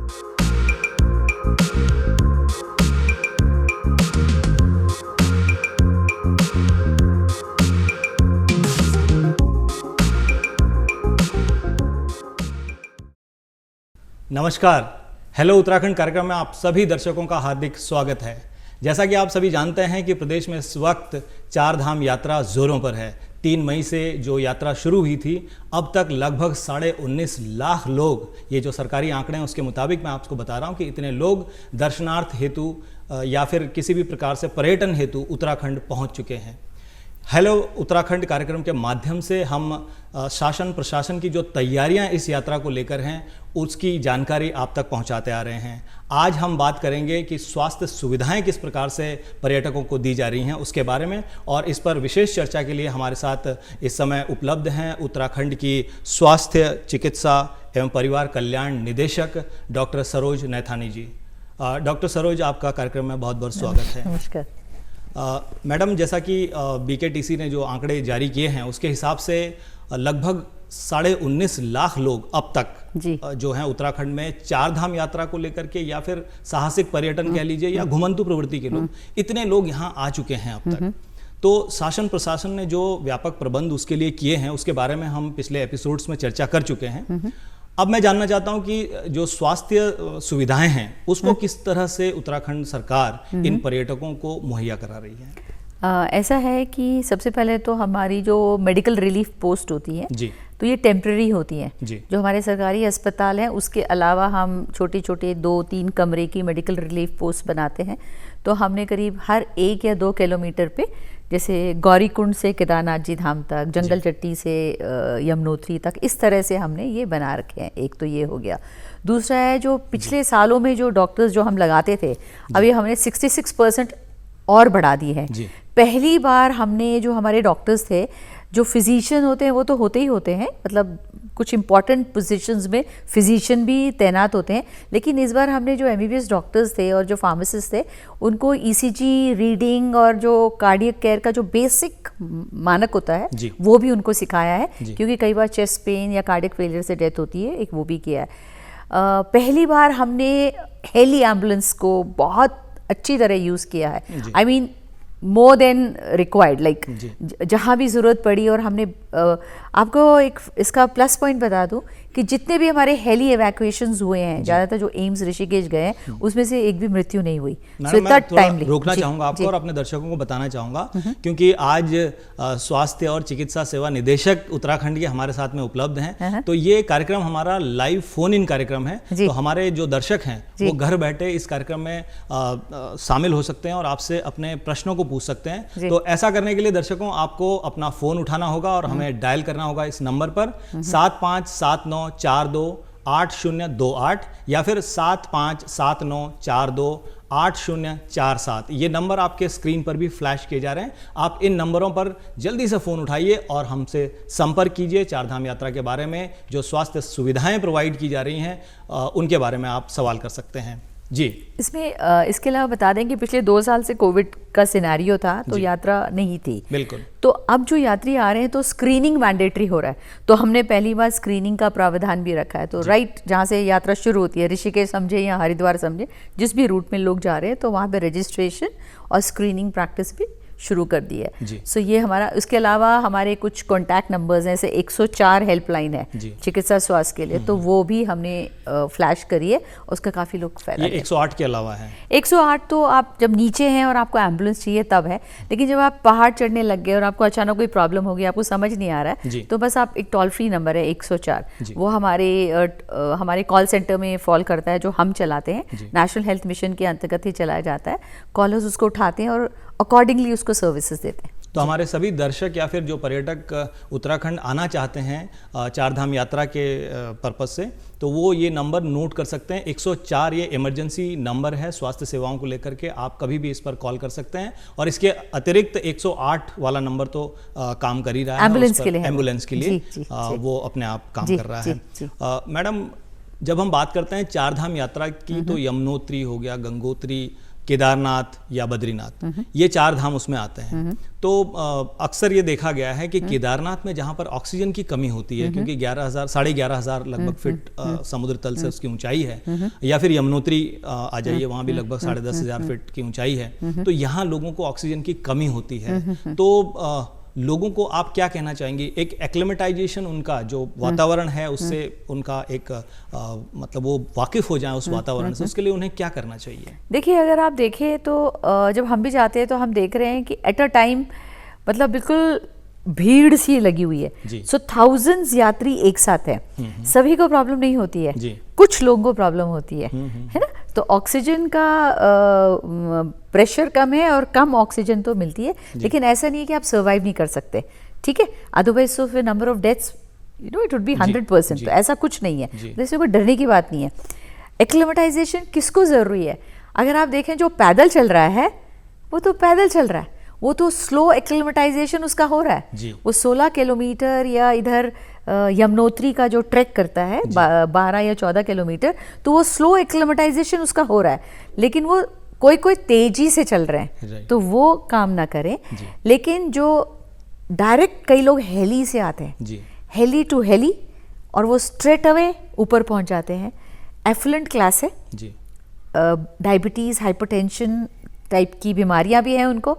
नमस्कार, हेलो उत्तराखंड कार्यक्रम में आप सभी दर्शकों का हार्दिक स्वागत है। जैसा कि आप सभी जानते हैं कि प्रदेश में इस वक्त चार धाम यात्रा जोरों पर है। 3 मई से जो यात्रा शुरू हुई थी, अब तक लगभग 19.5 लाख लोग, ये जो सरकारी आंकड़े हैं उसके मुताबिक मैं आपको बता रहा हूँ कि इतने लोग दर्शनार्थ हेतु या फिर किसी भी प्रकार से पर्यटन हेतु उत्तराखंड पहुँच चुके हैं। हेलो उत्तराखंड कार्यक्रम के माध्यम से हम शासन प्रशासन की जो तैयारियां इस यात्रा को लेकर हैं उसकी जानकारी आप तक पहुंचाते आ रहे हैं। आज हम बात करेंगे कि स्वास्थ्य सुविधाएं किस प्रकार से पर्यटकों को दी जा रही हैं उसके बारे में, और इस पर विशेष चर्चा के लिए हमारे साथ इस समय उपलब्ध हैं उत्तराखंड की स्वास्थ्य चिकित्सा एवं परिवार कल्याण निदेशक डॉक्टर सरोज नैथानी जी। डॉक्टर सरोज, आपका कार्यक्रम में बहुत बहुत स्वागत है। नमस्कार मैडम, जैसा कि BKTC ने जो आंकड़े जारी किए हैं उसके हिसाब से लगभग 19.5 लाख लोग अब तक जो हैं उत्तराखंड में चार धाम यात्रा को लेकर के या फिर साहसिक पर्यटन कह लीजिए या घुमंतु प्रवृत्ति के लोग, इतने लोग यहाँ आ चुके हैं अब तक। तो शासन प्रशासन ने जो व्यापक प्रबंध उसके लिए किए हैं उसके बारे में हम पिछले एपिसोड्स में चर्चा कर चुके हैं। अब मैं जानना चाहता हूं कि जो स्वास्थ्य सुविधाएं हैं उसको किस तरह से उत्तराखंड सरकार इन पर्यटकों को मुहैया करा रही है। ऐसा है कि सबसे पहले तो हमारी जो मेडिकल रिलीफ पोस्ट होती है जी, तो ये टेम्पररी होती हैं। जो हमारे सरकारी अस्पताल हैं उसके अलावा हम छोटे छोटे 2-3 कमरे की मेडिकल रिलीफ पोस्ट बनाते हैं। तो हमने करीब हर 1 या 2 किलोमीटर पे, जैसे गौरीकुंड से केदारनाथ जी धाम तक, जंगल चट्टी से यमुनोत्री तक, इस तरह से हमने ये बना रखे हैं। एक तो ये हो गया। दूसरा है जो पिछले सालों में जो डॉक्टर्स जो हम लगाते थे, अभी हमने 66% और बढ़ा दी है। पहली बार हमने जो हमारे डॉक्टर्स थे, जो फिजिशियन होते हैं वो तो होते ही होते हैं, मतलब कुछ इंपॉर्टेंट पोजीशंस में फिजिशियन भी तैनात होते हैं, लेकिन इस बार हमने जो MBBS डॉक्टर्स थे और जो फार्मासिस्ट थे उनको ECG रीडिंग और जो कार्डियक केयर का जो बेसिक मानक होता है वो भी उनको सिखाया है, क्योंकि कई बार चेस्ट पेन या कार्डियक फेलियर से डेथ होती है, एक वो भी किया है। पहली बार हमने हेली एम्बुलेंस को बहुत अच्छी तरह यूज़ किया है। I mean more than required, like जहाँ भी ज़रूरत पड़ी। और हमने आपको एक इसका प्लस पॉइंट बता दूं कि जितने भी हमारे हेली एवैक्यूएशंस हुए हैं, ज़्यादातर जो एम्स ऋषिकेश गए हैं उसमें से एक भी मृत्यु नहीं हुई। मैं थोड़ा रोकना चाहूँगा आपको और अपने दर्शकों को बताना चाहूँगा, क्योंकि आज स्वास्थ्य और चिकित्सा सेवा निदेशक उत्तराखंड के हमारे साथ में उपलब्ध हैं। तो ये कार्यक्रम हमारा लाइव फोन इन कार्यक्रम है, तो हमारे जो दर्शक हैं वो घर बैठे इस कार्यक्रम में शामिल हो सकते हैं और आपसे अपने प्रश्नों को पूछ सकते हैं। तो ऐसा करने के लिए दर्शकों आपको अपना फोन उठाना होगा और हमें डायल करना होगा इस नंबर पर 7579428028 या फिर 7579428047। ये नंबर आपके स्क्रीन पर भी फ्लैश किए जा रहे हैं। आप इन नंबरों पर जल्दी से फ़ोन उठाइए और हमसे संपर्क कीजिए। चारधाम यात्रा के बारे में जो स्वास्थ्य सुविधाएं प्रोवाइड की जा रही हैं उनके बारे में आप सवाल कर सकते हैं जी। इसमें इसके अलावा बता दें कि पिछले 2 साल से कोविड का सिनेरियो था, तो यात्रा नहीं थी। बिल्कुल। तो अब जो यात्री आ रहे हैं तो स्क्रीनिंग मैंडेटरी हो रहा है, तो हमने पहली बार स्क्रीनिंग का प्रावधान भी रखा है। तो राइट जहाँ से यात्रा शुरू होती है, ऋषिकेश समझे या हरिद्वार समझे, जिस भी रूट में लोग जा रहे हैं, तो वहाँ पे रजिस्ट्रेशन और स्क्रीनिंग प्रैक्टिस भी शुरू कर दी है। सो ये हमारा, इसके अलावा हमारे कुछ कॉन्टैक्ट नंबर्स हैं, जैसे 104 हेल्पलाइन है चिकित्सा स्वास्थ्य के लिए, तो वो भी हमने फ्लैश करी है, उसका काफ़ी लोग फायदा। ये 108 के अलावा है। 108 तो आप जब नीचे हैं और आपको एम्बुलेंस चाहिए तब है, लेकिन जब आप पहाड़ चढ़ने लग गए और आपको अचानक कोई प्रॉब्लम हो गई, आपको समझ नहीं आ रहा है, तो बस आप एक टोल फ्री नंबर है 104, वो हमारे कॉल सेंटर में फॉल करता है, जो हम चलाते हैं, नेशनल हेल्थ मिशन के अंतर्गत ही चलाया जाता है। कॉलर्स उसको उठाते हैं और अकॉर्डिंगली उसको सर्विसेज देते हैं। तो हमारे सभी दर्शक या फिर जो पर्यटक उत्तराखंड आना चाहते हैं चारधाम यात्रा के पर्पस से, तो वो ये नंबर नोट कर सकते हैं। 104 ये इमरजेंसी नंबर है स्वास्थ्य सेवाओं को लेकर के, आप कभी भी इस पर कॉल कर सकते हैं। और इसके अतिरिक्त 108 वाला नंबर तो काम कर ही रहा है, एम्बुलेंस के लिए वो अपने आप काम कर रहा है। मैडम, जब हम बात करते हैं चारधाम यात्रा की, तो यमुनोत्री हो गया, गंगोत्री, केदारनाथ या बद्रीनाथ, ये 4 धाम उसमें आते हैं। तो अक्सर ये देखा गया है कि केदारनाथ में जहाँ पर ऑक्सीजन की कमी होती है, क्योंकि 11,500 लगभग फीट समुद्र तल से उसकी ऊंचाई है, या फिर यमुनोत्री आ जाइए, वहाँ भी लगभग 10,500 फीट की ऊंचाई है, तो यहाँ लोगों को ऑक्सीजन की कमी होती है। तो लोगों को आप क्या कहना चाहेंगे, एक एक्लेमेटाइजेशन, उनका जो वातावरण है उससे उनका एक मतलब वो वाकिफ हो जाए उस वातावरण से, उसके लिए उन्हें क्या करना चाहिए? देखिए, अगर आप देखें तो जब हम भी जाते हैं तो हम देख रहे हैं कि एट अ टाइम मतलब बिल्कुल भीड़ सी लगी हुई है। सो थाउजेंड्स यात्री एक साथ है, सभी को प्रॉब्लम नहीं होती है, कुछ लोगों को प्रॉब्लम होती है ना। तो ऑक्सीजन का प्रेशर कम है और कम ऑक्सीजन तो मिलती है, लेकिन ऐसा नहीं है कि आप सर्वाइव नहीं कर सकते, ठीक है। अदरवाइज सो फिर number of deaths it would be 100%। तो ऐसा कुछ नहीं है, जैसे कोई डरने की बात नहीं है। एक्लेमेटाइजेशन किसको जरूरी है? अगर आप देखें जो पैदल चल रहा है वो तो पैदल चल रहा है, वो तो स्लो एक्लेमेटाइजेशन उसका हो रहा है। वो 16 किलोमीटर या इधर यमुनोत्री का जो ट्रैक करता है 12 या 14 किलोमीटर, तो वो स्लो एक्लेमेटाइजेशन उसका हो रहा है, लेकिन वो कोई तेजी से चल रहे हैं, तो वो काम ना करें। लेकिन जो डायरेक्ट कई लोग हेली से आते हैं, हेली टू हेली, और वो स्ट्रेट अवे ऊपर पहुंच जाते हैं। एफ्लुएंट क्लास है, डायबिटीज, हाइपरटेंशन टाइप की बीमारियां भी हैं उनको,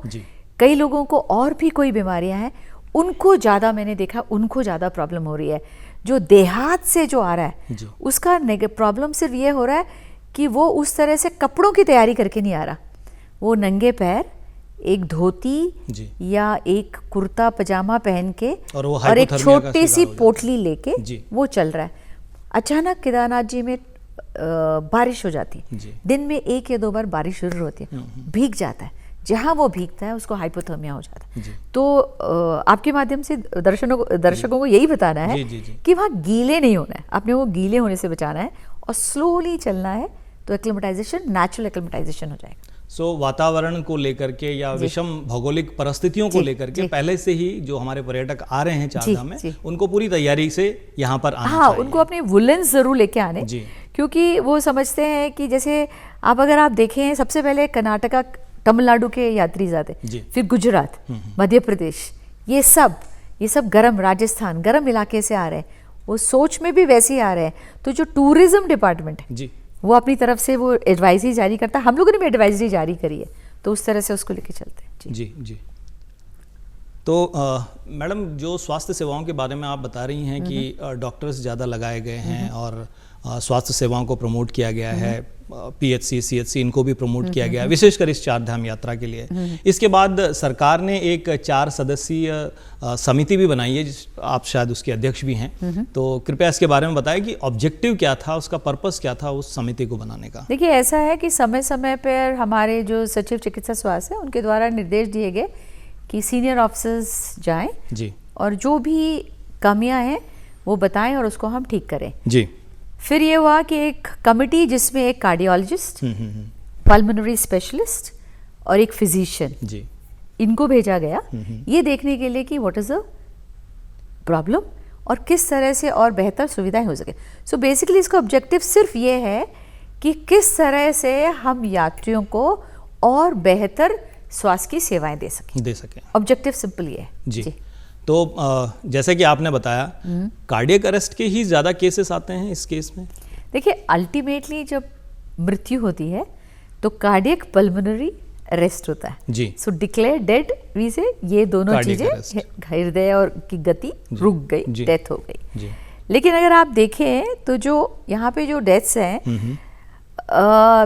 कई लोगों को और भी कोई बीमारियां हैं, उनको ज़्यादा मैंने देखा, उनको ज़्यादा प्रॉब्लम हो रही है। जो देहात से जो आ रहा है उसका प्रॉब्लम सिर्फ ये हो रहा है कि वो उस तरह से कपड़ों की तैयारी करके नहीं आ रहा, वो नंगे पैर एक धोती या एक कुर्ता पजामा पहन के और एक छोटी सी पोटली लेके वो चल रहा है। अचानक केदारनाथ जी में बारिश हो जाती है, दिन में 1 या 2 बार बारिश शुरू होती है, भीग जाता है, जहां वो भीगता है उसको हाइपोथर्मिया हो जाता है। तो आपके माध्यम से दर्शकों को यही बताना है कि वहाँ गीले नहीं होना है, आपने वो गीले होने से बचाना है और स्लोली चलना है, तो एक्लेमेटाइजेशन, नेचुरल एक्लेमेटाइजेशन हो जाएगा। सो वातावरण को लेकर के या विषम भौगोलिक परिस्थितियों को लेकर के पहले से ही जो हमारे पर्यटक आ रहे हैं 4 धाम में, उनको पूरी तैयारि से यहाँ पर आना चाहिए। उनको अपने वुलेंस जरूर लेके आने, क्योंकि वो समझते हैं कि जैसे आप अगर आप देखें, सबसे पहले कर्नाटका तमिलनाडु के यात्री जाते, फिर गुजरात, मध्य प्रदेश, ये सब गर्म, राजस्थान गर्म इलाके से आ रहे हैं, वो सोच में भी वैसे ही आ रहे हैं। तो जो टूरिज्म डिपार्टमेंट है वो अपनी तरफ से वो एडवाइजरी जारी करता है, हम लोगों ने भी एडवाइजरी जारी करी है, तो उस तरह से उसको लेके चलते हैं। जी। तो मैडम, जो स्वास्थ्य सेवाओं के बारे में आप बता रही हैं कि डॉक्टर्स ज़्यादा लगाए गए हैं और स्वास्थ्य सेवाओं को प्रमोट किया गया है, PHC, CHC इनको भी प्रमोट किया गया है, विशेषकर इस 4 धाम यात्रा के लिए। इसके बाद सरकार ने एक 4 सदस्यीय समिति भी बनाई है, आप शायद उसके अध्यक्ष भी हैं, तो कृपया इसके बारे में बताएं कि ऑब्जेक्टिव क्या था, उसका पर्पस क्या था उस समिति को बनाने का। देखिए, ऐसा है कि समय समय पर हमारे जो सचिव चिकित्सा स्वास्थ्य है उनके द्वारा निर्देश दिए गए कि सीनियर ऑफिसर्स जाएं और जो भी कमियां हैं वो बताएं और उसको हम ठीक करें। फिर ये हुआ कि एक कमिटी जिसमें एक कार्डियोलॉजिस्ट, पल्मोनरी स्पेशलिस्ट और एक फिजिशियन, इनको भेजा गया ये देखने के लिए कि व्हाट इज द प्रॉब्लम और किस तरह से और बेहतर सुविधाएं हो सके। सो बेसिकली इसका ऑब्जेक्टिव सिर्फ ये है कि किस तरह से हम यात्रियों को और बेहतर स्वास्थ्य की सेवाएं दे सकें। ऑब्जेक्टिव सिंपल ये है। जी। तो जैसे कि आपने बताया, कार्डियक अरेस्ट के ही ज़्यादा केसेस आते हैं इस केस में। देखिए, अल्टीमेटली जब मृत्यु होती है तो कार्डियक पल्मोनरी अरेस्ट होता है। सो डिक्लेयर डेड, वी से ये दोनों चीजें, हृदय और की गति रुक गई, डेथ हो गई। लेकिन अगर आप देखें तो जो यहाँ पे जो डेथ्स हैं,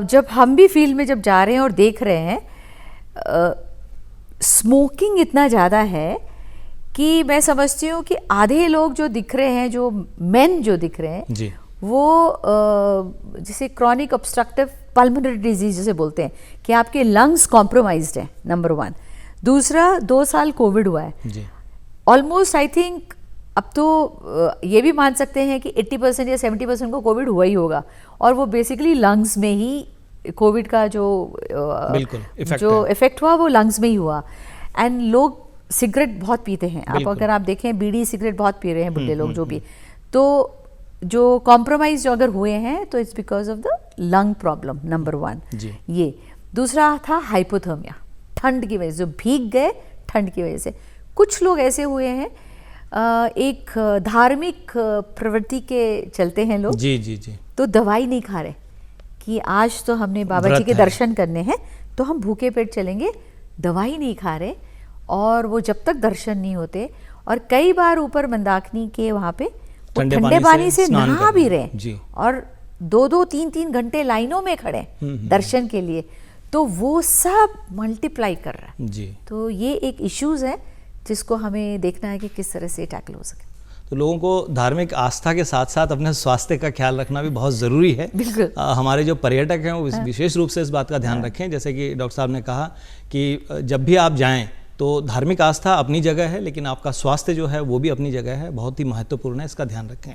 जब हम भी फील्ड में जब जा रहे हैं और देख रहे हैं, स्मोकिंग इतना ज़्यादा है कि मैं समझती हूँ कि आधे लोग जो दिख रहे हैं, जो मेन जो दिख रहे हैं वो जिसे क्रॉनिक ऑब्स्ट्रक्टिव पल्मोनरी डिजीज जिसे बोलते हैं कि आपके लंग्स कॉम्प्रोमाइज्ड हैं, नंबर 1। दूसरा, 2 साल कोविड हुआ है ऑलमोस्ट, आई थिंक अब तो ये भी मान सकते हैं कि 80% या 70% को कोविड हुआ ही होगा, और वो बेसिकली लंग्स में ही कोविड का जो इफेक्ट हुआ वो लंग्स में ही हुआ। एंड लोग सिगरेट बहुत पीते हैं, आप अगर आप देखें बीड़ी सिगरेट बहुत पी रहे हैं बुढ़े लोग जो भी, तो जो कॉम्प्रोमाइज जो अगर हुए हैं तो it's because of the lung problem, number 1 ये। दूसरा था हाइपोथर्मिया, ठंड की वजह से, जो भीग गए ठंड की वजह से। कुछ लोग ऐसे हुए हैं, एक धार्मिक प्रवृत्ति के चलते हैं लोग, जी जी जी, तो दवाई नहीं खा रहे कि आज तो हमने बाबा जी के दर्शन करने हैं तो हम भूखे पेट चलेंगे, दवाई नहीं खा रहे, और वो जब तक दर्शन नहीं होते, और कई बार ऊपर मंदाकिनी के वहाँ पे ठंडे पानी से नहा भी रहे और 2-2, 3-3 घंटे लाइनों में खड़े दर्शन के लिए, तो वो सब मल्टीप्लाई कर रहा है जी। तो ये एक इश्यूज है जिसको हमें देखना है कि किस तरह से टैकल हो सके। तो लोगों को धार्मिक आस्था के साथ साथ अपने स्वास्थ्य का ख्याल रखना भी बहुत ज़रूरी है। हमारे जो पर्यटक हैं वो विशेष रूप से इस बात का ध्यान रखें, जैसे कि डॉक्टर साहब ने कहा कि जब भी आप जाएं तो धार्मिक आस्था अपनी जगह है, लेकिन आपका स्वास्थ्य जो है वो भी अपनी जगह है, बहुत ही महत्वपूर्ण है, इसका ध्यान रखें।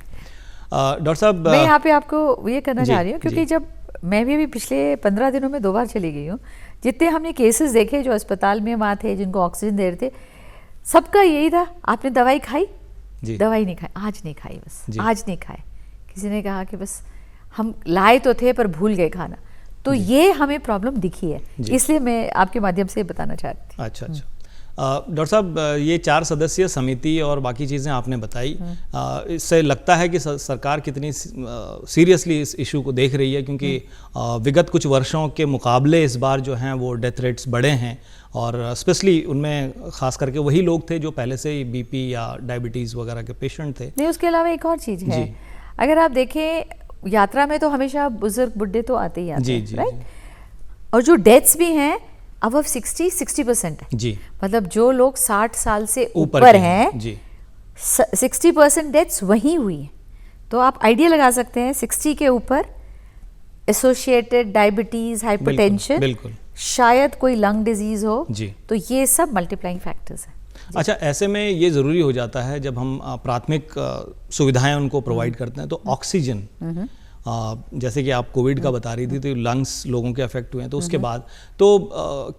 डॉक्टर साहब, मैं यहाँ पे आपको ये कहना चाह रही हूँ, क्योंकि जब मैं भी अभी पिछले 15 दिनों में 2 बार चली गई हूँ, जितने हमने केसेस देखे जो अस्पताल में वहाँ थे, जिनको ऑक्सीजन दे रहे थे, सबका यही था, आपने दवाई खाई? दवाई नहीं खाई, आज नहीं खाई, बस आज नहीं खाए। किसी ने कहा कि बस हम लाए तो थे पर भूल गए खाना। तो ये हमें प्रॉब्लम दिखी है, इसलिए मैं आपके माध्यम से बताना चाहती थी। अच्छा अच्छा। डॉक्टर साहब, ये 4 सदस्यीय समिति और बाकी चीज़ें आपने बताई, इससे लगता है कि सरकार कितनी सीरियसली इस इशू को देख रही है, क्योंकि विगत कुछ वर्षों के मुकाबले इस बार जो हैं वो डेथ रेट्स बढ़े हैं, और स्पेशली उनमें खास करके वही लोग थे जो पहले से ही बीपी या डायबिटीज़ वगैरह के पेशेंट थे। नहीं, उसके अलावा एक और चीज़ है, अगर आप देखें यात्रा में तो हमेशा बुजुर्ग बुढ़े तो आते ही आते हैं, राइट? और जो डेथ्स भी हैं अब 60% है जी, मतलब जो लोग 60 साल से ऊपर हैं जी, 60% डेथ्स वहीं हुई हैं। तो आप आइडिया लगा सकते हैं 60 के ऊपर एसोसिएटेड डायबिटीज, हाइपरटेंशन, बिल्कुल शायद कोई लंग डिजीज हो जी, तो ये सब मल्टीप्लाइंग फैक्टर्स हैं। अच्छा, ऐसे में ये ज़रूरी हो जाता है जब हम प्राथमिक सुविधाएं उनको प्रोवाइड करते हैं, तो ऑक्सीजन, जैसे कि आप कोविड का बता रही थी, तो लंग्स लोगों के अफेक्ट हुए हैं, तो उसके बाद तो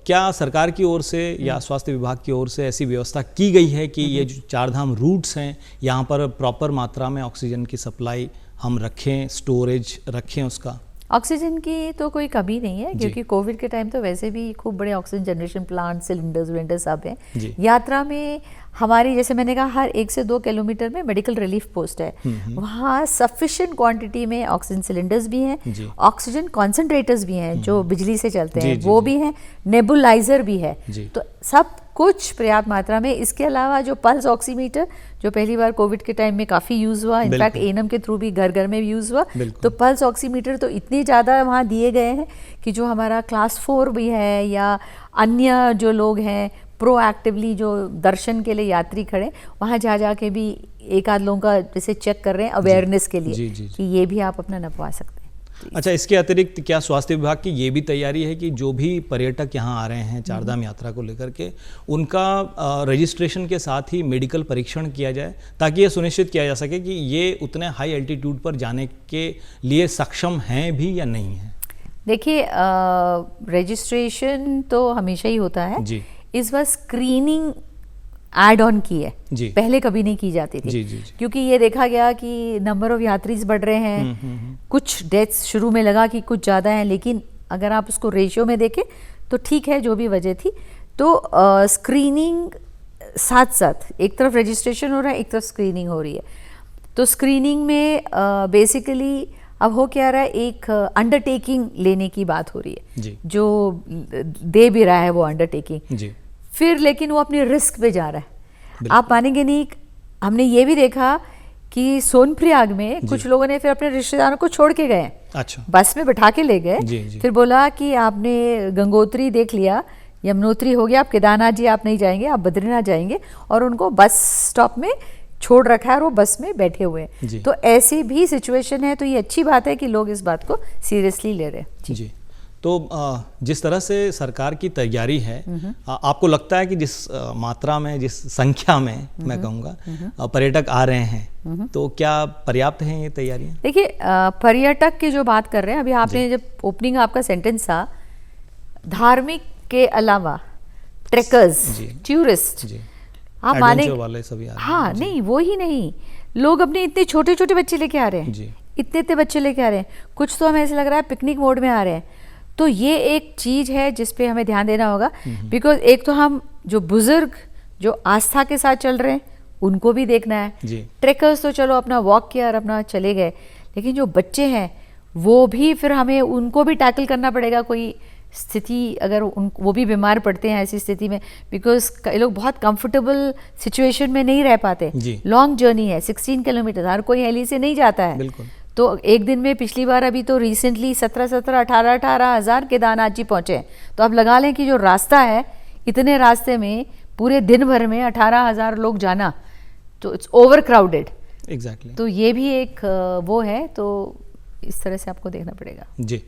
क्या सरकार की ओर से या स्वास्थ्य विभाग की ओर से ऐसी व्यवस्था की गई है कि ये जो 4 धाम रूट्स हैं यहाँ पर प्रॉपर मात्रा में ऑक्सीजन की सप्लाई हम रखें, स्टोरेज रखें उसका? ऑक्सीजन की तो कोई कमी नहीं है, क्योंकि कोविड के टाइम तो वैसे भी खूब बड़े ऑक्सीजन जनरेशन प्लांट, सिलेंडर्स विलेंडर सब हैं। यात्रा में हमारी, जैसे मैंने कहा, हर 1 से 2 किलोमीटर में मेडिकल रिलीफ पोस्ट है, वहाँ सफिशिएंट क्वांटिटी में ऑक्सीजन सिलेंडर्स भी हैं, ऑक्सीजन कॉन्सेंट्रेटर्स भी हैं जो बिजली से चलते हैं, वो भी हैं, नेबुलाइजर भी है, तो सब कुछ पर्याप्त मात्रा में। इसके अलावा जो पल्स ऑक्सीमीटर जो पहली बार कोविड के टाइम में काफ़ी यूज़ हुआ, इनफैक्ट एएनएम के थ्रू भी घर घर में यूज़ हुआ, तो पल्स ऑक्सीमीटर तो इतने ज़्यादा वहाँ दिए गए हैं कि जो हमारा क्लास 4 भी है या अन्य जो लोग हैं प्रोएक्टिवली जो दर्शन के लिए यात्री खड़े, वहाँ जा के भी एक आध लोगों का जैसे चेक कर रहे हैं अवेयरनेस के लिए कि ये भी आप अपना नपवा सकते हैं। अच्छा, इसके अतिरिक्त क्या स्वास्थ्य विभाग की ये भी तैयारी है कि जो भी पर्यटक यहाँ आ रहे हैं 4 धाम यात्रा को लेकर के, उनका रजिस्ट्रेशन के साथ ही मेडिकल परीक्षण किया जाए, ताकि ये सुनिश्चित किया जा सके कि ये उतने हाई एल्टीट्यूड पर जाने के लिए सक्षम हैं भी या नहीं हैं? देखिए, रजिस्ट्रेशन तो हमेशा ही होता है जी। इस बार स्क्रीनिंग ऐड ऑन की है जी, पहले कभी नहीं की जाती थी जी, क्योंकि ये देखा गया कि नंबर ऑफ यात्रीज बढ़ रहे हैं, कुछ डेथ्स शुरू में लगा कि कुछ ज़्यादा हैं, लेकिन अगर आप उसको रेशियो में देखें तो ठीक है, जो भी वजह थी। तो स्क्रीनिंग साथ साथ एक तरफ रजिस्ट्रेशन हो रहा है, एक तरफ स्क्रीनिंग हो रही है। तो स्क्रीनिंग में बेसिकली अब हो क्या रहा है, एक अंडरटेकिंग लेने की बात हो रही है जी, जो दे भी रहा है वो अंडरटेकिंग जी, फिर लेकिन वो अपने रिस्क पे जा रहा है। आप मानेंगे नहीं, हमने ये भी देखा कि सोनप्रयाग में कुछ लोगों ने फिर अपने रिश्तेदारों को छोड़ के गए, अच्छा, बस में बैठा के ले गए, फिर बोला कि आपने गंगोत्री देख लिया, यमुनोत्री हो गया, आप केदारनाथ जी आप नहीं जाएंगे, आप बद्रीनाथ जाएंगे, और उनको बस स्टॉप में छोड़ रखा है और वो बस में बैठे हुए हैं। तो ऐसी भी सिचुएशन है, तो ये अच्छी बात है कि लोग इस बात को सीरियसली ले रहे हैं जी। तो जिस तरह से सरकार की तैयारी है, आपको लगता है कि जिस मात्रा में, जिस संख्या में मैं कहूँगा पर्यटक आ रहे हैं, तो क्या पर्याप्त हैं ये तैयारियाँ? देखिए, पर्यटक की जो बात कर रहे हैं, अभी आपने जब ओपनिंग आपका सेंटेंस था, धार्मिक के अलावा ट्रेकर्स, टूरिस्ट, आप माने वाले सभी आ रहे हैं। हाँ, नहीं वो ही नहीं, लोग अपने इतने छोटे छोटे बच्चे लेके आ रहे हैं, इतने बच्चे लेके आ रहे हैं, कुछ तो हमें ऐसे लग रहा है पिकनिक मोड में आ रहे हैं। तो ये एक चीज़ है जिस पे हमें ध्यान देना होगा, बिकॉज एक तो हम जो बुजुर्ग जो आस्था के साथ चल रहे हैं उनको भी देखना है जी। ट्रेकर्स तो चलो अपना वॉक किया और अपना चले गए, लेकिन जो बच्चे हैं वो भी फिर हमें उनको भी टैकल करना पड़ेगा। कोई स्थिति अगर वो भी बीमार पड़ते हैं ऐसी स्थिति में, बिकॉज ये लोग बहुत कंफर्टेबल सिचुएशन में नहीं रह पाते। लॉन्ग जर्नी है, 16 किलोमीटर, हर कोई हेली से नहीं जाता है। बिल्कुल। तो एक दिन में पिछली बार अभी तो रिसेंटली 18 हज़ार केदारनाथ जी पहुँचे। तो आप लगा लें कि जो रास्ता है, इतने रास्ते में पूरे दिन भर में 18,000 लोग जाना, तो इट्स ओवर क्राउडेड। एग्जैक्टली। तो ये भी एक वो है, तो इस तरह से आपको देखना पड़ेगा जी।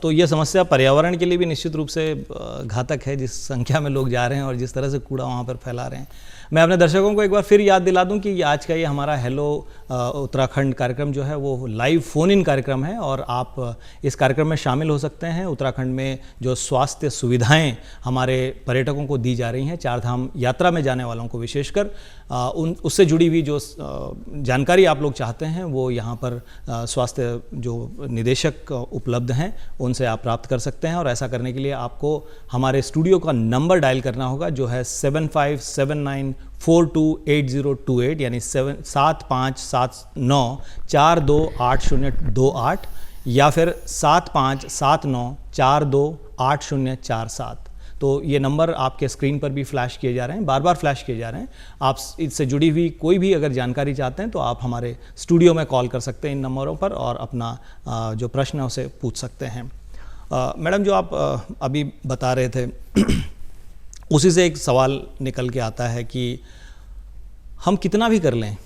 तो ये समस्या पर्यावरण के लिए भी निश्चित रूप से घातक है, जिस संख्या में लोग जा रहे हैं और जिस तरह से कूड़ा वहाँ पर फैला रहे हैं। मैं अपने दर्शकों को एक बार फिर याद दिला दूं कि आज का ये हमारा हेलो उत्तराखंड कार्यक्रम जो है वो लाइव फ़ोन इन कार्यक्रम है, और आप इस कार्यक्रम में शामिल हो सकते हैं। उत्तराखंड में जो स्वास्थ्य सुविधाएं हमारे पर्यटकों को दी जा रही हैं, चार धाम यात्रा में जाने वालों को विशेषकर, उससे जुड़ी हुई जो जानकारी आप लोग चाहते हैं वो यहाँ पर स्वास्थ्य जो निदेशक उपलब्ध हैं उनसे आप प्राप्त कर सकते हैं। और ऐसा करने के लिए आपको हमारे स्टूडियो का नंबर डायल करना होगा, जो है 7579428028, यानी 7579428028, या फिर 7579428047। तो ये नंबर आपके स्क्रीन पर भी फ्लैश किए जा रहे हैं, बार बार फ्लैश किए जा रहे हैं। आप इससे जुड़ी हुई कोई भी अगर जानकारी चाहते हैं तो आप हमारे स्टूडियो में कॉल कर सकते हैं इन नंबरों पर, और अपना जो प्रश्न है उसे पूछ सकते हैं। मैडम, जो आप अभी बता रहे थे उसी से एक सवाल निकल के आता है कि हम कितना भी कर लें,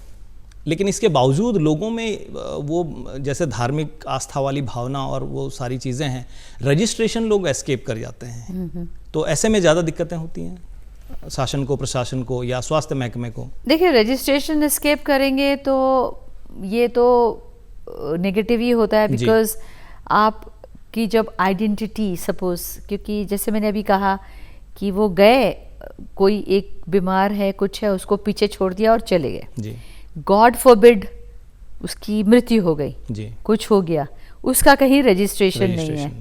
लेकिन इसके बावजूद लोगों में वो जैसे धार्मिक आस्था वाली भावना और वो सारी चीज़ें हैं, रजिस्ट्रेशन लोग एस्केप कर जाते हैं। तो ऐसे में ज़्यादा दिक्कतें होती हैं शासन को, प्रशासन को, या स्वास्थ्य महकमे को। देखिए, रजिस्ट्रेशन एस्केप करेंगे तो ये तो नेगेटिव ही होता है, बिकॉज आपकी जब आइडेंटिटी सपोज, क्योंकि जैसे मैंने अभी कहा कि वो गए, कोई एक बीमार है, कुछ है, उसको पीछे छोड़ दिया और चले गए जी। गॉड फॉरबिड उसकी मृत्यु हो गई जी, कुछ हो गया, उसका कहीं रजिस्ट्रेशन नहीं है,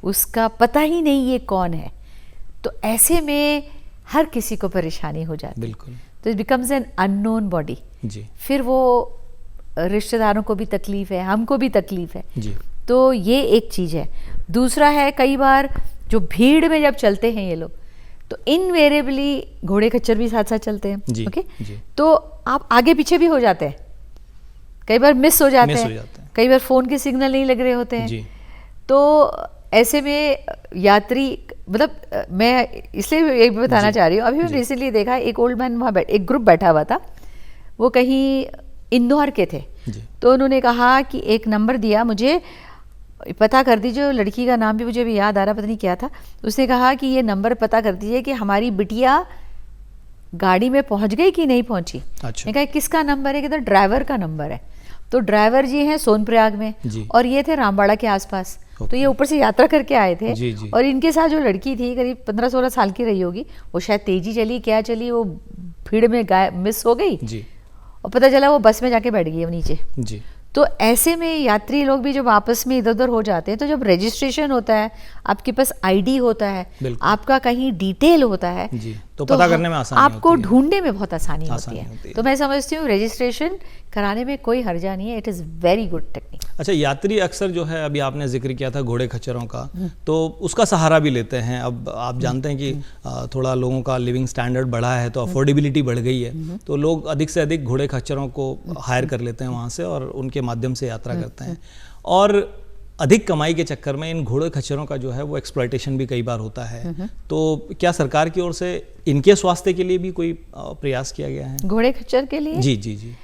उसका पता ही नहीं ये कौन है। तो ऐसे में हर किसी को परेशानी हो जाती है। बिल्कुल। तो it becomes an unknown body जी। फिर वो रिश्तेदारों को भी तकलीफ है, हमको भी तकलीफ है जी। तो ये एक चीज़ है। दूसरा है, कई बार जो भीड़ में जब चलते हैं ये लोग, तो इनवेरिएबली घोड़े खच्चर भी साथ साथ चलते हैं जी, ओके जी। तो आप आगे पीछे भी हो जाते हैं, कई बार मिस हो जाते हैं, कई बार फ़ोन के सिग्नल नहीं लग रहे होते हैं जी। तो ऐसे में यात्री, मतलब मैं इसलिए एक बताना चाह रही हूँ, अभी मैंने रिसेंटली देखा एक ओल्ड मैन वहाँ एक ग्रुप बैठा हुआ था, वो कहीं इंदौर के थे जी। तो उन्होंने कहा कि एक नंबर दिया, मुझे पता कर दीजिए, लड़की का नाम भी मुझे भी याद आ रहा, पता नहीं क्या था। उसने कहा कि ये नंबर पता कर दीजिए कि हमारी बिटिया गाड़ी में पहुंच गई कि नहीं पहुंची। अच्छा। मैं कहा किसका नंबर है? कि तो ड्राइवर का नंबर है। तो ड्राइवर जी हैं सोनप्रयाग में और ये थे रामबाड़ा के आसपास। तो ये ऊपर से यात्रा करके आए थे जी, जी। और इनके साथ जो लड़की थी करीब 15-16 साल की रही होगी, वो शायद तेजी चली क्या चली, वो भीड़ में मिस हो गई जी। और पता चला वो बस में जाके बैठ गई नीचे जी। तो ऐसे में यात्री लोग भी जब आपस में इधर उधर हो जाते हैं, तो जब रजिस्ट्रेशन होता है, आपके पास आईडी होता है, आपका कहीं डिटेल होता है जी, तो पता करने में आसानी होती है, आपको ढूंढने में बहुत आसानी होती है। तो मैं समझती हूँ रजिस्ट्रेशन कराने में कोई हर्जा नहीं है, it is very good technique. अच्छा, यात्री अक्सर जो है, अभी आपने जिक्र किया था घोड़े खच्चरों का, तो उसका सहारा भी लेते हैं। अब आप जानते हैं कि थोड़ा लोगों का लिविंग स्टैंडर्ड बढ़ा है, तो अफोर्डेबिलिटी बढ़ गई है, तो लोग अधिक से अधिक घोड़े खच्चरों को हायर कर लेते हैं वहाँ से और उनके माध्यम से यात्रा करते हैं। और अधिक कमाई के चक्कर में इन घोड़े खच्चरों का जो है वो एक्सप्लॉयटेशन भी कई बार होता है। तो क्या सरकार की ओर से इनके स्वास्थ्य के लिए भी कोई प्रयास किया गया है? घोड़े खच्चर के लिए जी जी जी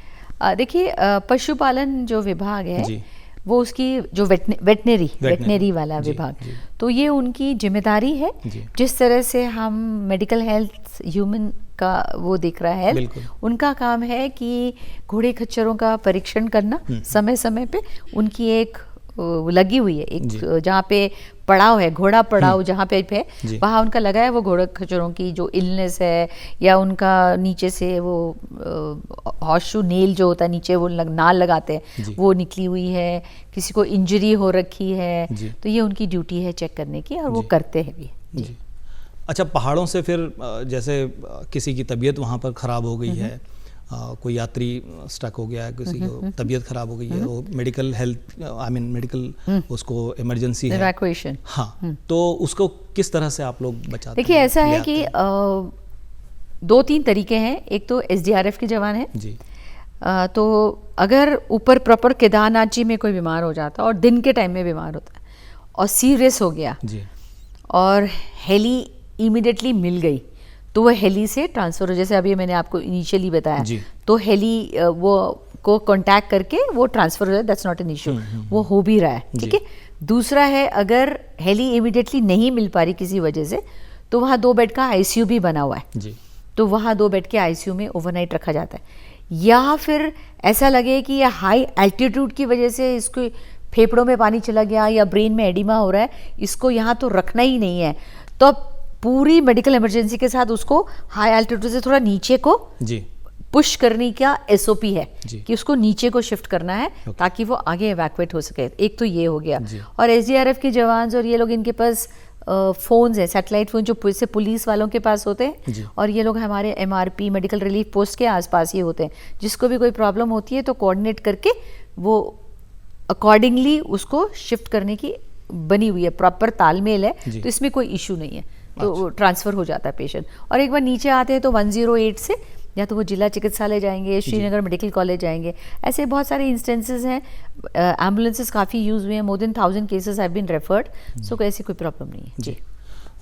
देखिए, पशुपालन जो विभाग है जी, वो उसकी जो वेटनरी वाला विभाग, तो ये उनकी जिम्मेदारी है। जिस तरह से हम मेडिकल हेल्थ ह्यूमन का वो देख रहा है, उनका काम है कि घोड़े खच्चरों का परीक्षण करना समय समय पे, उनकी एक लगी हुई है, एक जहाँ पे पड़ाव है, घोड़ा पड़ाव जहाँ पे है, वहाँ उनका लगा है वो घोड़ा खच्चरों की जो इलनेस है, या उनका नीचे से वो हॉर्सशू नेल जो होता है नीचे वो नाल लगाते हैं वो निकली हुई है, किसी को इंजरी हो रखी है, तो ये उनकी ड्यूटी है चेक करने की, और वो करते हैं भी। जी। अच्छा, पहाड़ों से फिर जैसे किसी की तबीयत वहाँ पर ख़राब हो गई है, कोई यात्री स्टक हो गया है, किसी को तबीयत खराब हो गई है, वो मेडिकल हेल्थ मेडिकल उसको इमरजेंसी है, इवैक्यूएशन, हाँ, तो उसको किस तरह से आप लोग बचाते हैं? देखिए ऐसा है कि 2-3 तरीके हैं। एक तो SDRF के जवान हैं जी, तो अगर ऊपर प्रॉपर केदारनाथ जी में कोई बीमार हो जाता है और दिन के टाइम में बीमार होता है और सीरियस हो गया जी, और हेली इमीडिएटली मिल गई, तो वो हेली से ट्रांसफ़र हो, जैसे अभी मैंने आपको इनिशियली बताया, तो हेली वो को कांटेक्ट करके वो ट्रांसफ़र हो जाए, दैट्स नॉट एन इशू, वो हो भी रहा है, ठीक है। दूसरा है, अगर हेली इमीडिएटली नहीं मिल पा रही किसी वजह से, तो वहाँ 2 बेड का ICU भी बना हुआ है जी, तो वहाँ 2 बेड के ICU में ओवरनाइट रखा जाता है। या फिर ऐसा लगे कि ये हाई एल्टीट्यूड की वजह से इसको फेफड़ों में पानी चला गया या ब्रेन में एडिमा हो रहा है, इसको यहाँ तो रखना ही नहीं है, तो पूरी मेडिकल इमरजेंसी के साथ उसको हाई एल्टीट्यूड से थोड़ा नीचे को जी पुश करने का SOP है कि उसको नीचे को शिफ्ट करना है ताकि वो आगे इवैक्यूएट हो सके। एक तो ये हो गया, और SDRF के जवान और ये लोग, इनके पास फ़ोन्स हैं, सैटेलाइट फ़ोन जो से पुलिस वालों के पास होते हैं, और ये लोग हमारे MRP मेडिकल रिलीफ पोस्ट के आसपास ही होते हैं, जिसको भी कोई प्रॉब्लम होती है तो कोऑर्डिनेट करके वो अकॉर्डिंगली उसको शिफ्ट करने की बनी हुई है, प्रॉपर तालमेल है, तो इसमें कोई इशू नहीं है, तो ट्रांसफ़र हो जाता है पेशेंट। और एक बार नीचे आते हैं तो 108 से या तो वो जिला चिकित्सालय जाएंगे, श्रीनगर मेडिकल कॉलेज जाएंगे, ऐसे बहुत सारे इंस्टेंसेस हैं। एम्बुलेंसेस काफ़ी यूज़ हुए हैं, more than 1000 cases have been referred, so ऐसी कोई प्रॉब्लम नहीं है जी।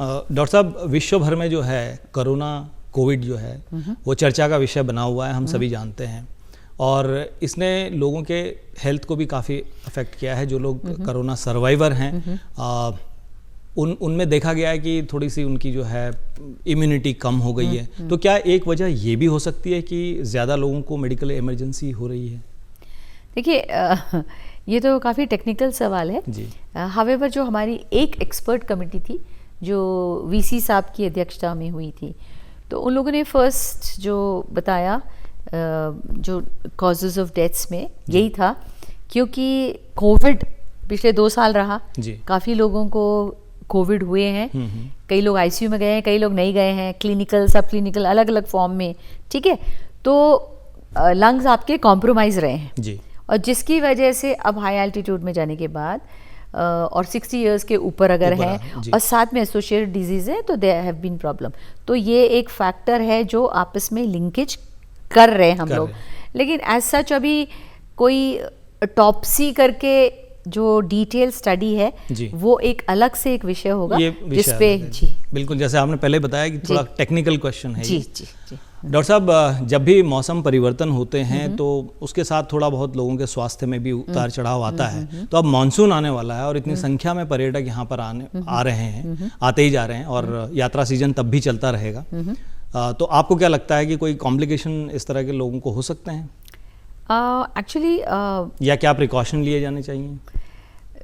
डॉक्टर साहब, विश्व भर में जो है कोरोना कोविड जो है वो चर्चा का विषय बना हुआ है, हम सभी जानते हैं, और इसने लोगों के हेल्थ को भी काफ़ी अफेक्ट किया है। जो लोग कोरोना सर्वाइवर हैं उनमें देखा गया है कि थोड़ी सी उनकी जो है इम्यूनिटी कम हो गई है, तो क्या एक वजह ये भी हो सकती है कि ज़्यादा लोगों को मेडिकल इमरजेंसी हो रही है? देखिए ये तो काफ़ी टेक्निकल सवाल है जी। हावेवर जो हमारी एक एक्सपर्ट कमेटी थी जो VC साहब की अध्यक्षता में हुई थी, तो उन लोगों ने फर्स्ट जो बताया जो कॉजेज़ ऑफ डेथ्स में यही था, क्योंकि कोविड पिछले 2 साल रहा, काफ़ी लोगों को कोविड हुए हैं, कई लोग ICU में गए हैं, कई लोग नहीं गए हैं, क्लिनिकल सब क्लिनिकल अलग अलग फॉर्म में, ठीक है, तो लंग्स आपके कॉम्प्रोमाइज़ रहे हैं जी, और जिसकी वजह से अब हाई एल्टीट्यूड में जाने के बाद और 60 इयर्स के ऊपर अगर है और साथ में एसोसिएटेड डिजीज़ है, तो देयर हैव बीन प्रॉब्लम। तो ये एक फैक्टर है जो आपस में लिंकेज कर रहे हैं हम लोग, लेकिन एज सच अभी कोई टॉपसी करके जो डिटेल स्टडी है वो एक अलग से एक विषय होगा जिसपे जी बिल्कुल, जैसे आपने पहले बताया कि थोड़ा टेक्निकल क्वेश्चन है जी जी जी। डॉक्टर साहब, जब भी मौसम परिवर्तन होते हैं तो उसके साथ थोड़ा बहुत लोगों के स्वास्थ्य में भी उतार चढ़ाव आता है, तो अब मानसून आने वाला है और इतनी संख्या में पर्यटक यहाँ पर आ रहे हैं, आते ही जा रहे हैं, और यात्रा सीजन तब भी चलता रहेगा, तो आपको क्या लगता है कि कोई कॉम्प्लिकेशन इस तरह के लोगों को हो सकते हैं एक्चुअली या क्या प्रिकॉशन लिए जाने चाहिए?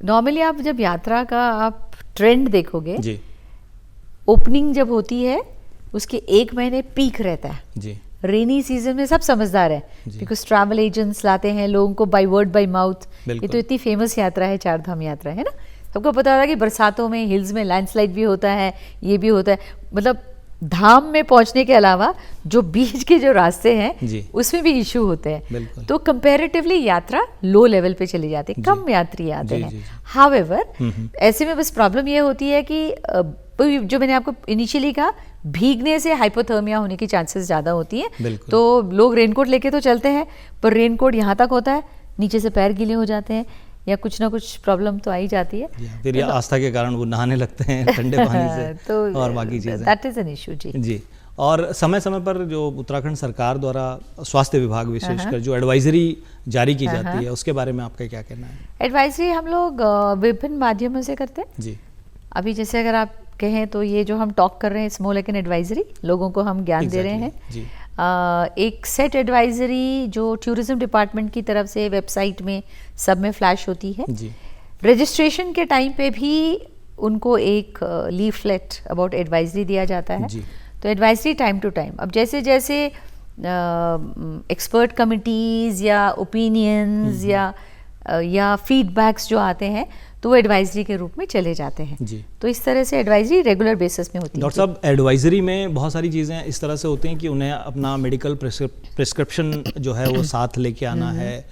नॉर्मली आप जब यात्रा का आप ट्रेंड देखोगे जी, ओपनिंग जब होती है उसके 1 महीने पीक रहता है जी, रेनी सीजन में सब समझदार है बिकॉज ट्रैवल एजेंट्स लाते हैं लोगों को बाय वर्ड बाय माउथ। ये तो इतनी फेमस यात्रा है, 4 धाम यात्रा है ना, सबको पता होगा कि बरसातों में हिल्स में लैंडस्लाइड भी होता है, ये भी होता है, मतलब धाम में पहुंचने के अलावा जो बीच के जो रास्ते हैं उसमें भी इशू होते हैं, तो कंपैरेटिवली यात्रा लो लेवल पे चली जाती है, कम यात्री आते हैं। हावेवर ऐसे में बस प्रॉब्लम ये होती है कि जो मैंने आपको इनिशियली कहा, भीगने से हाइपोथर्मिया होने की चांसेस ज़्यादा होती हैं, तो लोग रेनकोट लेके तो चलते हैं, पर रेनकोट यहाँ तक होता है, नीचे से पैर गीले हो जाते हैं या कुछ ना कुछ प्रॉब्लम तो आ ही जाती है, फिर ये आस्था के कारण वो नहाने लगते हैं ठंडे पानी से तो और बाकी चीज़ें, दैट इज़ एन इशू जी जी। और समय समय पर जो उत्तराखंड सरकार द्वारा स्वास्थ्य विभाग विशेषकर जो एडवाइजरी जारी की जाती है, उसके बारे में आपका क्या कहना है? एडवाइजरी हम लोग विभिन्न माध्यमों से करते हैं जी। अभी जैसे अगर आप कहें तो ये जो हम टॉक कर रहे हैं स्मॉल लाइक एन एडवाइजरी, लोगों को हम ज्ञान दे रहे हैं जी। एक सेट एडवाइजरी जो टूरिज्म डिपार्टमेंट की तरफ से वेबसाइट में सब में फ्लैश होती है जी। रजिस्ट्रेशन के टाइम पे भी उनको एक लीफलेट अबाउट एडवाइजरी दिया जाता है। तो एडवाइजरी टाइम टू टाइम, अब जैसे जैसे एक्सपर्ट कमिटीज़ या ओपिनियंस या फीडबैक्स जो आते हैं तो वो एडवाइजरी के रूप में चले जाते हैं जी। तो इस तरह से एडवाइजरी रेगुलर बेसिस में होती है। डॉक्टर साहब, एडवाइजरी में बहुत सारी चीज़ें इस तरह से होती हैं कि उन्हें अपना मेडिकल प्रिस्क्रिप्शन जो है वो साथ लेके आना है,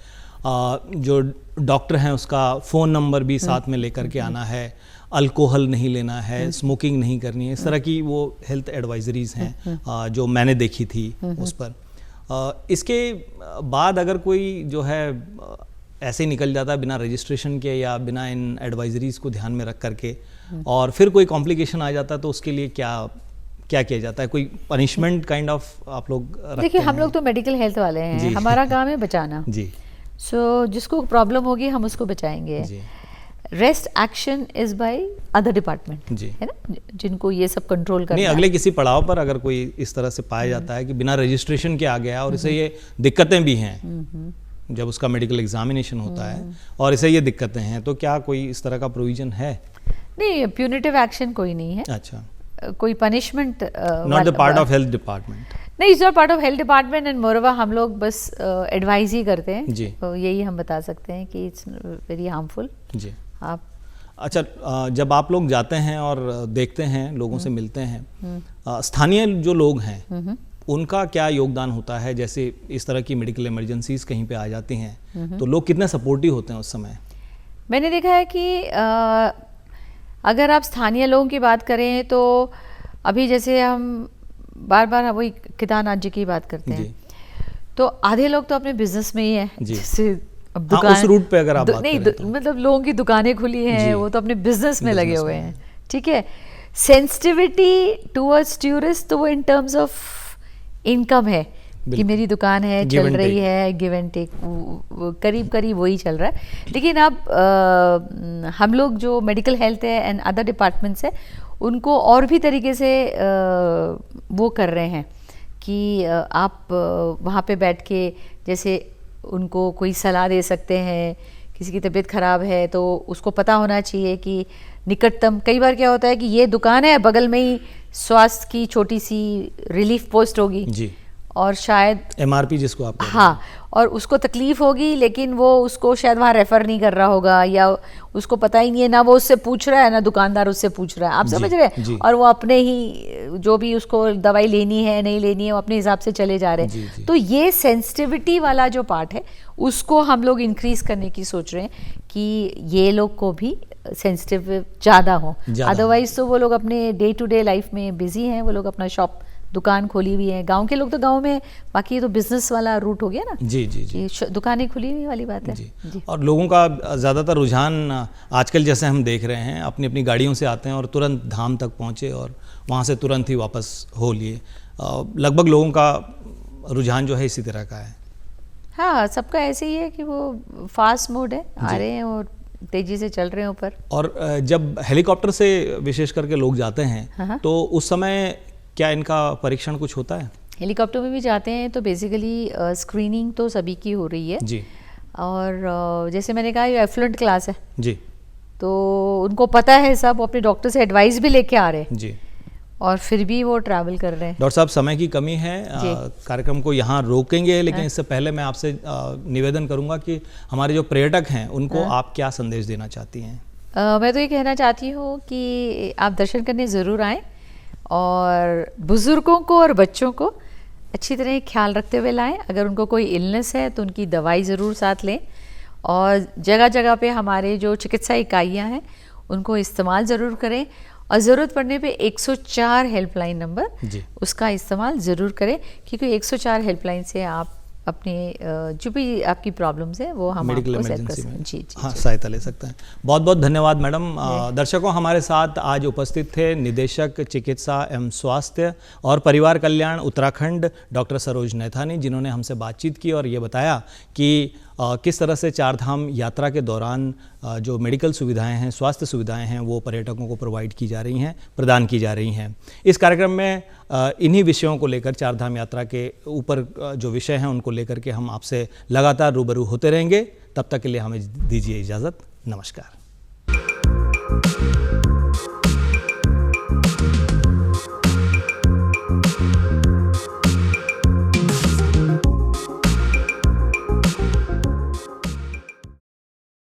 जो डॉक्टर हैं उसका फ़ोन नंबर भी साथ में लेकर के आना है, अल्कोहल नहीं लेना है, स्मोकिंग नहीं करनी है, इस तरह की वो हेल्थ एडवाइजरीज़ हैं जो मैंने देखी थी उस पर। इसके बाद अगर कोई जो है ऐसे ही निकल जाता है बिना रजिस्ट्रेशन के या बिना इन एडवाइजरीज़ को ध्यान में रख करके, और फिर कोई कॉम्प्लिकेशन आ जाता है, तो उसके लिए क्या किया जाता है? कोई पनिशमेंट काइंड ऑफ आप लोग रखते हैं? देखिए, हम लोग तो मेडिकल हेल्थ वाले हैं, हमारा काम है बचाना जी। जिसको प्रॉब्लम होगी हम उसको बचाएंगे। Rest action is by other department जी, है ना, जिनको ये सब कंट्रोल करना है। अगले किसी पड़ाव पर अगर कोई इस तरह से पाया जाता है कि बिना रजिस्ट्रेशन के आ गया और इसे ये दिक्कतें भी हैं जब उसका मेडिकल एग्जामिनेशन होता है और इसे ये दिक्कतें हैं, तो क्या कोई इस तरह का प्रोविजन है? नहीं, प्यूनिटिव एक्शन कोई नहीं है। अच्छा, कोई punishment not the part of health department? नहीं, it's not part of health department and moreover हम लोग बस एडवाइज ही करते हैं जी। तो यही हम बता सकते हैं कि इट्स वेरी हार्मफुल जी। आप अच्छा, जब आप लोग जाते हैं और देखते हैं, लोगों से मिलते हैं, स्थानीय जो लोग हैं उनका क्या योगदान होता है? जैसे इस तरह की मेडिकल इमरजेंसीज कहीं पे आ जाती हैं तो लोग कितने सपोर्टिव होते हैं उस समय? मैंने देखा है कि अगर आप स्थानीय लोगों की बात करें तो अभी जैसे हम बार बार वही केदारनाथ जी की बात करते हैं, तो आधे लोग तो अपने बिजनेस में ही है, जैसे अब दुकान उस रूट पे अगर आप बात करें तो। मतलब लोगों की दुकानें खुली हैं, वो तो अपने बिजनेस में लगे हुए हैं, ठीक है। सेंसिटिविटी टूवर्ड्स टूरिस्ट तो वो इन टर्म्स ऑफ इनकम है कि मेरी दुकान है, चल रही है, गिव एंड टेक, करीब करीब वही चल रहा है। लेकिन अब हम लोग जो मेडिकल हेल्थ है एंड अदर डिपार्टमेंट्स है उनको और भी तरीके से वो कर रहे हैं कि आप वहाँ पे बैठ के जैसे उनको कोई सलाह दे सकते हैं। किसी की तबीयत ख़राब है तो उसको पता होना चाहिए कि निकटतम, कई बार क्या होता है कि ये दुकान है, बगल में ही स्वास्थ्य की छोटी सी रिलीफ पोस्ट होगी जी, और शायद MRP जिसको आप और उसको तकलीफ होगी लेकिन वो उसको शायद वहाँ रेफ़र नहीं कर रहा होगा या उसको पता ही नहीं है, ना वो उससे पूछ रहा है ना दुकानदार उससे पूछ रहा है, आप समझ रहे हैं, और वो अपने ही जो भी उसको दवाई लेनी है नहीं लेनी है वो अपने हिसाब से चले जा रहे हैं। तो ये सेंसिटिविटी वाला जो पार्ट है उसको हम लोग इंक्रीज़ करने की सोच रहे हैं कि ये लोग को भी सेंसिटिव ज़्यादा हो। अदरवाइज तो वो लोग अपने डे टू डे लाइफ में बिजी हैं, वो लोग अपना शॉप दुकान खोली हुई है, गांव के लोग तो गांव में, बाकी ये तो बिजनेस वाला रूट हो गया ना जी जी जी, दुकानें खुली हुई वाली बात है जी। और लोगों का ज़्यादातर रुझान आजकल जैसे हम देख रहे हैं अपनी अपनी गाड़ियों से आते हैं और तुरंत धाम तक पहुँचे और वहाँ से तुरंत ही वापस हो लिए, लगभग लोगों का रुझान जो है इसी तरह का है। हाँ, सबका ऐसे ही है कि वो फास्ट मोड है, आ रहे हैं और तेजी से चल रहे हैं ऊपर। और जब हेलीकॉप्टर से विशेष करके लोग जाते हैं तो उस समय क्या इनका परीक्षण कुछ होता है? हेलीकॉप्टर में भी जाते हैं तो बेसिकली स्क्रीनिंग तो सभी की हो रही है जी। और जैसे मैंने कहा ये एफ्लुएंट क्लास है जी, तो उनको पता है, सब अपने डॉक्टर से एडवाइस भी लेके आ रहे हैं जी, और फिर भी वो ट्रैवल कर रहे हैं। डॉक्टर साहब, समय की कमी है, कार्यक्रम को यहाँ रोकेंगे, लेकिन इससे पहले मैं आपसे निवेदन करूँगा कि हमारे जो पर्यटक हैं उनको आप क्या संदेश देना चाहती हैं? मैं तो ये कहना चाहती हूँ कि आप दर्शन करने ज़रूर आएँ और बुज़ुर्गों को और बच्चों को अच्छी तरह ख्याल रखते हुए लाएं। अगर उनको कोई इलनेस है तो उनकी दवाई ज़रूर साथ लें, और जगह जगह पे हमारे जो चिकित्सा इकाइयां हैं उनको इस्तेमाल ज़रूर करें, और ज़रूरत पड़ने पे 104 हेल्पलाइन नंबर उसका इस्तेमाल ज़रूर करें, क्योंकि 104 हेल्पलाइन से आप अपने जो भी आपकी प्रॉब्लम्स है वो हम मेडिकल आपको इमरजेंसी में जी हाँ सहायता ले सकते हैं। बहुत बहुत धन्यवाद मैडम। दर्शकों, हमारे साथ आज उपस्थित थे निदेशक चिकित्सा एवं स्वास्थ्य और परिवार कल्याण उत्तराखंड डॉक्टर सरोज नैथानी, जिन्होंने हमसे बातचीत की और ये बताया कि किस तरह से चारधाम यात्रा के दौरान जो मेडिकल सुविधाएं हैं, स्वास्थ्य सुविधाएं हैं, वो पर्यटकों को प्रोवाइड की जा रही हैं, प्रदान की जा रही हैं। इस कार्यक्रम में इन्हीं विषयों को लेकर, चारधाम यात्रा के ऊपर जो विषय हैं उनको लेकर के हम आपसे लगातार रूबरू होते रहेंगे। तब तक के लिए हमें दीजिए इजाज़त। नमस्कार। धन्यवाद।